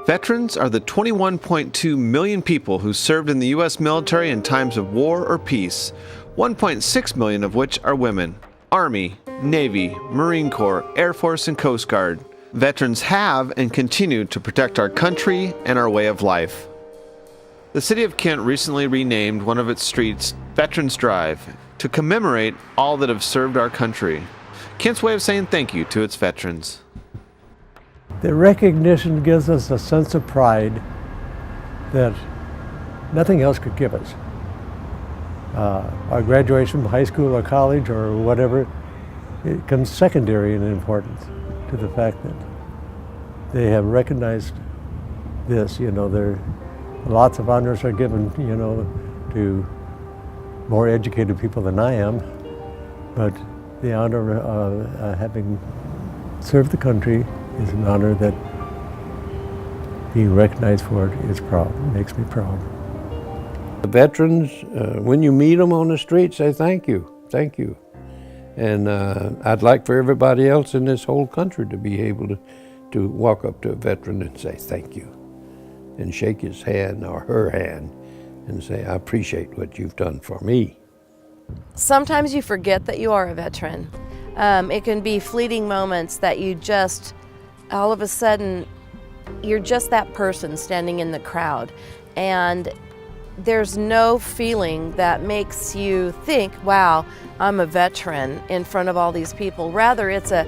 Veterans are the 21.2 million people who served in the U.S. military in times of war or peace, 1.6 million of which are women. Army, Navy, Marine Corps, Air Force, and Coast Guard. Veterans have and continue to protect our country and our way of life. The City of Kent recently renamed one of its streets Veterans Drive to commemorate all that have served our country. Kent's way of saying thank you to its veterans. The recognition gives us a sense of pride that nothing else could give us. Our graduation from high school or college or whatever, it comes secondary in importance to the fact that they have recognized this. Lots of honors are given, to more educated people than I am, but the honor of having served the country is an honor that being recognized for it is proud, makes me proud. The veterans, when you meet them on the street, say thank you. And I'd like for everybody else in this whole country to be able to walk up to a veteran and say thank you, and shake his hand or her hand and say, I appreciate what you've done for me. Sometimes you forget that you are a veteran. It can be fleeting moments that you just, all of a sudden, you're just that person standing in the crowd. And there's no feeling that makes you think, wow, I'm a veteran in front of all these people. Rather, it's a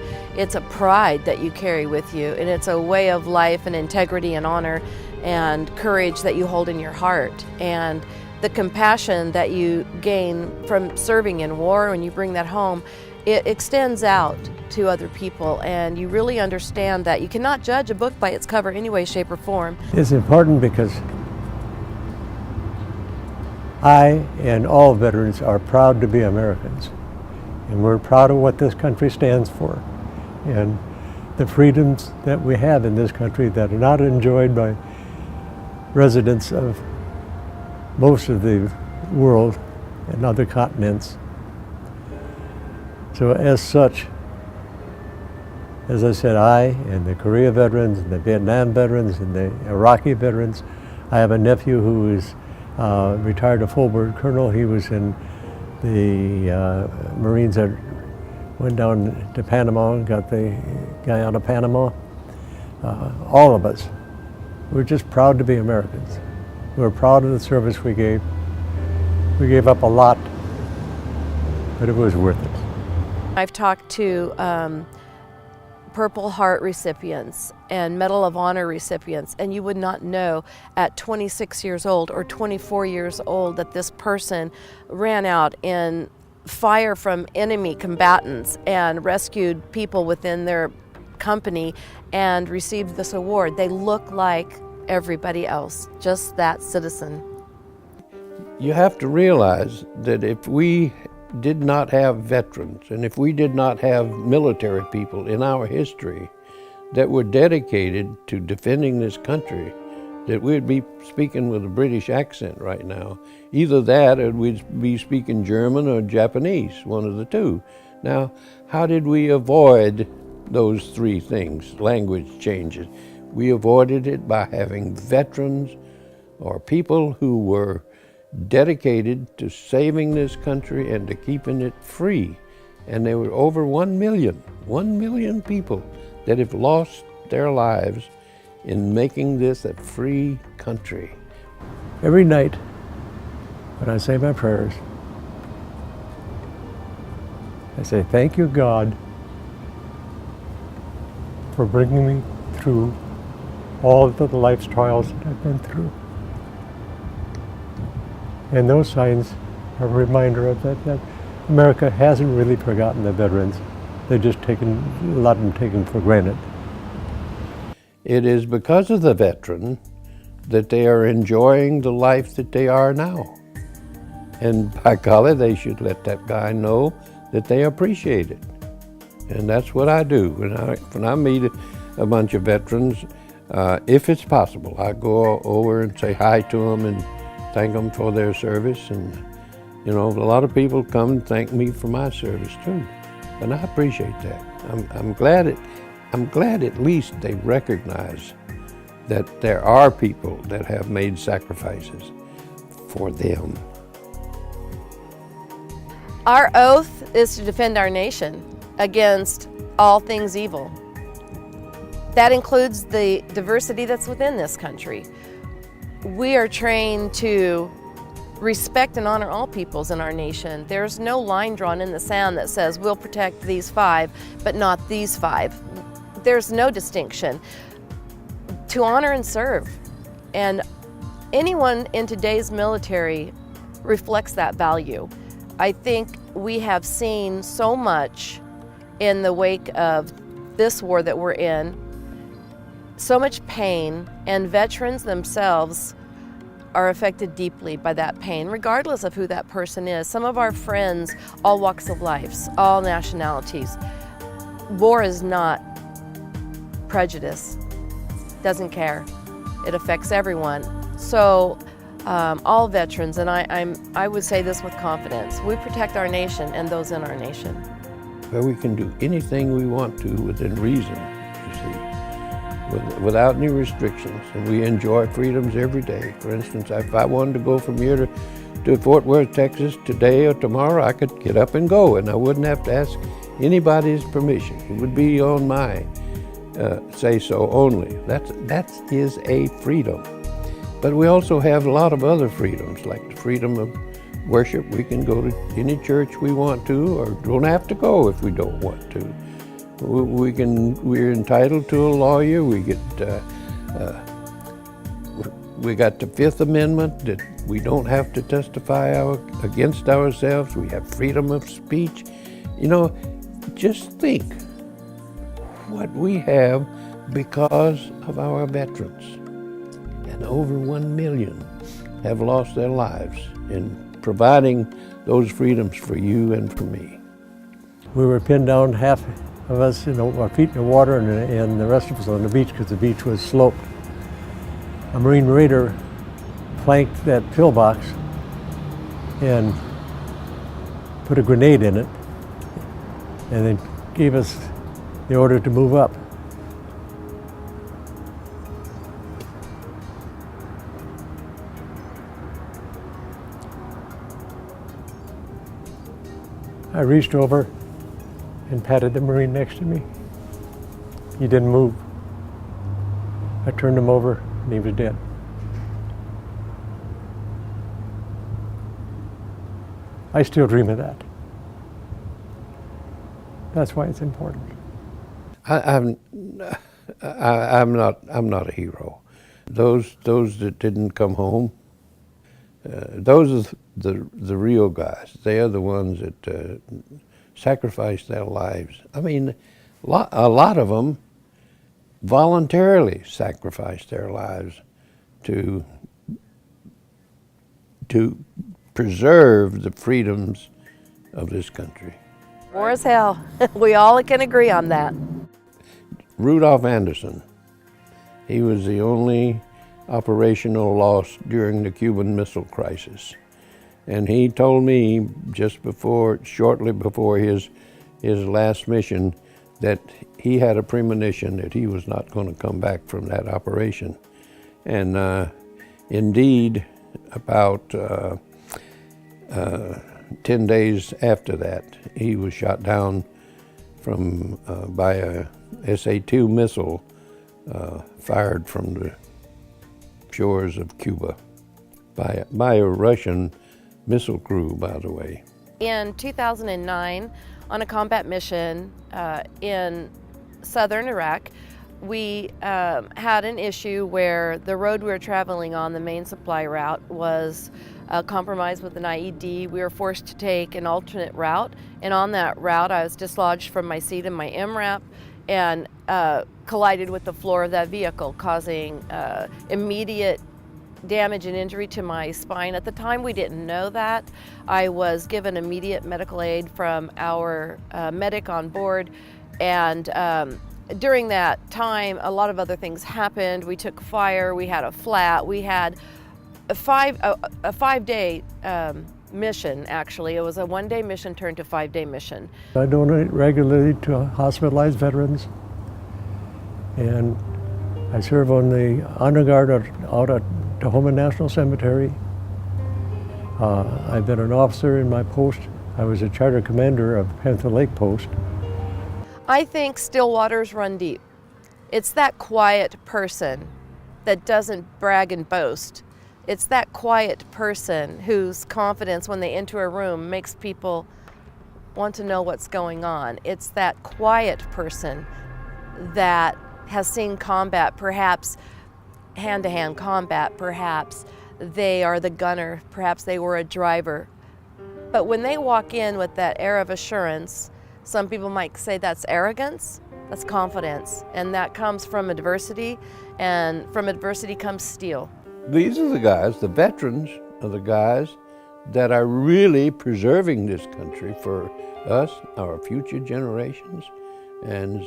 pride that you carry with you, and it's a way of life and integrity and honor and courage that you hold in your heart. And the compassion that you gain from serving in war, when you bring that home, it extends out to other people, and you really understand that you cannot judge a book by its cover any way, shape, or form. It's important because I and all veterans are proud to be Americans, and we're proud of what this country stands for and the freedoms that we have in this country that are not enjoyed by residents of most of the world and other continents. So as such, as I said, I and the Korea veterans and the Vietnam veterans and the Iraqi veterans, I have a nephew who is retired a full bird colonel. He was in the Marines that went down to Panama and got the guy out of Panama. All of us, we're just proud to be Americans. We're proud of the service we gave. We gave up a lot, but it was worth it. I've talked to Purple Heart recipients and Medal of Honor recipients, and you would not know at 26 years old or 24 years old that this person ran out in fire from enemy combatants and rescued people within their company and received this award. They look like everybody else, just that citizen. You have to realize that if we did not have veterans, and if we did not have military people in our history that were dedicated to defending this country, that we'd be speaking with a British accent right now. Either that or we'd be speaking German or Japanese, one of the two. Now, how did we avoid those three things, language changes? We avoided it by having veterans or people who were dedicated to saving this country and to keeping it free. And there were over 1 million people that have lost their lives in making this a free country. Every night when I say my prayers, I say, thank you, God, for bringing me through all of the life's trials that I've been through. And those signs are a reminder of that America hasn't really forgotten the veterans. They've just taken, a lot of them taken for granted. It is because of the veteran that they are enjoying the life that they are now. And by golly, they should let that guy know that they appreciate it. And that's what I do. When I meet a bunch of veterans, if it's possible, I go over and say hi to them and thank them for their service. And a lot of people come and thank me for my service too. And I appreciate that. I'm glad at least they recognize that there are people that have made sacrifices for them. Our oath is to defend our nation against all things evil. That includes the diversity that's within this country. We are trained to respect and honor all peoples in our nation. There's no line drawn in the sand that says we'll protect these 5, but not these 5. There's no distinction. To honor and serve. And anyone in today's military reflects that value. I think we have seen so much in the wake of this war that we're in, so much pain, and veterans themselves are affected deeply by that pain, regardless of who that person is. Some of our friends, all walks of life, all nationalities. War is not prejudice, doesn't care. It affects everyone. So all veterans, and I would say this with confidence, we protect our nation and those in our nation. Where we can do anything we want to within reason, you see, without any restrictions, and we enjoy freedoms every day. For instance, if I wanted to go from here to Fort Worth, Texas today or tomorrow, I could get up and go, and I wouldn't have to ask anybody's permission. It would be on my say-so only. That is a freedom. But we also have a lot of other freedoms, like the freedom of worship. We can go to any church we want to, or don't have to go if we don't want to. We're entitled to a lawyer. We got the Fifth Amendment that we don't have to testify against ourselves. We have freedom of speech. You know, just think what we have because of our veterans. And over 1 million have lost their lives in providing those freedoms for you and for me. We were pinned down, half of us, our feet in the water, and the rest of us on the beach because the beach was sloped. A Marine Raider flanked that pillbox and put a grenade in it, and then gave us the order to move up. I reached over and patted the Marine next to me. He didn't move. I turned him over and he was dead. I still dream of that. That's why it's important. I'm not a hero. Those that didn't come home, those are the real guys. They are the ones that sacrificed their lives. I mean, a lot of them voluntarily sacrificed their lives to preserve the freedoms of this country. War is hell. We all can agree on that. Rudolph Anderson, he was the only operational loss during the Cuban Missile Crisis. And he told me shortly before his last mission, that he had a premonition that he was not going to come back from that operation. And indeed, about 10 days after that, he was shot down by a SA-2 missile fired from the shores of Cuba by a Russian missile crew, by the way. In 2009, on a combat mission in southern Iraq, we had an issue where the road we were traveling on, the main supply route, was compromised with an IED. We were forced to take an alternate route, and on that route I was dislodged from my seat in my MRAP and collided with the floor of that vehicle, causing immediate damage and injury to my spine. At the time, we didn't know that. I was given immediate medical aid from our medic on board, and during that time, a lot of other things happened. We took fire, we had a flat, we had a five-day mission, actually. It was a one-day mission turned to 5-day mission. I donate regularly to hospitalized veterans, and I serve on the honor guard out at Tahoma National Cemetery. I've been an officer in my post. I was a charter commander of Panther Lake Post. I think still waters run deep. It's that quiet person that doesn't brag and boast. It's that quiet person whose confidence when they enter a room makes people want to know what's going on. It's that quiet person that has seen combat, perhaps hand-to-hand combat, perhaps they are the gunner, perhaps they were a driver. But when they walk in with that air of assurance, some people might say that's arrogance, that's confidence, and that comes from adversity, and from adversity comes steel. These are the guys, the veterans are the guys that are really preserving this country for us, our future generations, and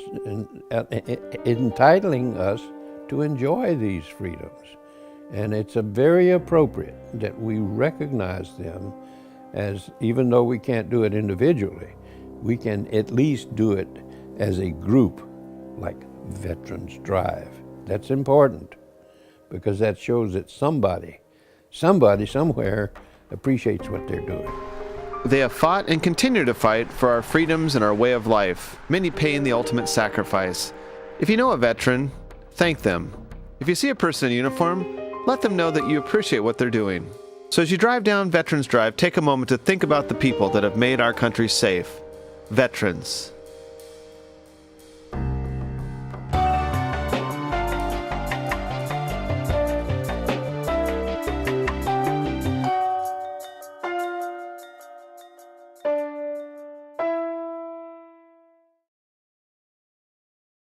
entitling us to enjoy these freedoms. And it's very appropriate that we recognize them as, even though we can't do it individually, we can at least do it as a group, like Veterans Drive. That's important, because that shows that somebody somewhere appreciates what they're doing. They have fought and continue to fight for our freedoms and our way of life, many paying the ultimate sacrifice. If you know a veteran, thank them. If you see a person in uniform, let them know that you appreciate what they're doing. So as you drive down Veterans Drive, take a moment to think about the people that have made our country safe. Veterans.